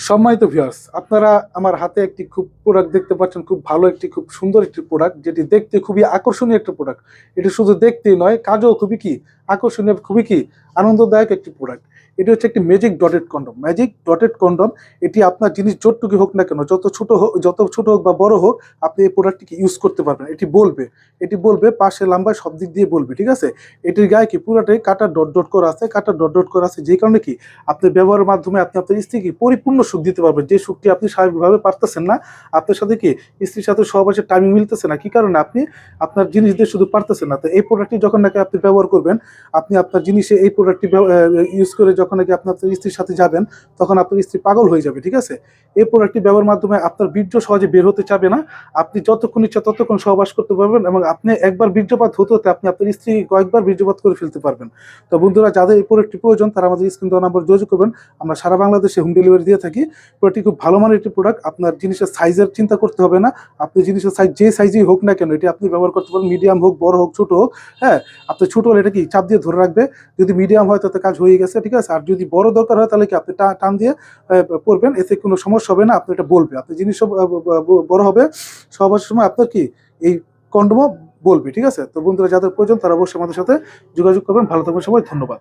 সম্মানিত ভিউয়ার্স, আপনারা আমার হাতে একটি খুব প্রোডাক্ট দেখতে পাচ্ছেন, খুব ভালো একটি খুব সুন্দর একটি প্রোডাক্ট, যেটি দেখতে খুবই আকর্ষণীয় একটা প্রোডাক্ট। এটি শুধু দেখতেই নয়, কাজও খুবই কি আকর্ষণীয়, খুবই কি আনন্দদায়ক একটি প্রোডাক্ট। এটি হচ্ছে একটি magic dotted condom. Magic dotted condom, এটি আপনার জিনিস যতটুকু হোক না কেন, যত ছোট হোক বা বড় হোক, আপনি এই প্রোডাক্টটিকে ইউজ করতে পারবেন। এটি বলবে পাশে লম্বায় সব দিক দিয়ে বলবে, ঠিক আছে। এটির গায়ে কি পুরোটাই কাটা ডট ডট করা আছে, যে কারণে কি আপনি ব্যবহারের মাধ্যমে আপনি আপনার স্ত্রীকে পরিপূর্ণ সুখ দিতে পারবেন, যে সুখটি আপনি স্বাভাবিকভাবে পারতেছেন না। আপনার সাথে কি স্ত্রীর সাথে সহবাসের টাইমিং মিলতেছে না, কি কারণে আপনি আপনার জিনিস দিয়ে শুধু পারতেছেন না। তো এই প্রোডাক্টটি যখন নাকি আপনি ব্যবহার করবেন, আপনি আপনার জিনিসে এই প্রোডাক্টটি ইউজ করে যখন নাকি আপনি আপনার স্ত্রীর সাথে যাবেন, তখন আপনার স্ত্রী পাগল হয়ে যাবে, ঠিক আছে। এই প্রোডাক্টটি ব্যবহারের মাধ্যমে আপনার বীর্য সহজে বের হতে চাবে না। আপনি যতক্ষণ ইচ্ছা ততক্ষণ সহবাস করতে পারবেন, এবং আপনি একবার বীর্যপাত হতে হতে আপনি আপনার স্ত্রী কয়েকবার বীর্যপাত করে ফেলতে পারবেন। তো বন্ধুরা, যাদের এই প্রোডাক্টটি প্রয়োজন তারা আমাদের স্ক্রিন দেওয়া নাম্বার যোগাযোগ করবেন। আমরা সারা বাংলাদেশে হোম ডেলিভারি দিয়ে থাকি। প্রোডাক্টটি খুব ভালো মানের একটি প্রোডাক্ট। আপনার জিনিসের সাইজের চিন্তা করতে হবে না। আপনি জিনিসের সাইজ যে সাইজেই হোক না কেন, এটি আপনি ব্যবহার করতে পারেন। মিডিয়াম হোক, বড় হোক, ছোট হোক, হ্যাঁ। আপনি ছোট হলে এটা কি চাপ দিয়ে ধরে রাখবে। যদি মিডিয়াম হয় তাতে কাজ হয়ে গেছে, ঠিক আছে। আর যদি বড় দরকার হয় তাহলে কি আপনি টান দিয়ে পড়বেন, এতে কোনো সমস্যা হবে না। আপনি এটা বলবে, আপনি জিনিস বড় হবে, সবার সময় আপনার কি এই কন্ডোমও বলবে, ঠিক আছে। তো বন্ধুরা, যাদের প্রয়োজন তারা অবশ্যই আমাদের সাথে যোগাযোগ করবেন। ভালো থাকবেন সবাই, ধন্যবাদ।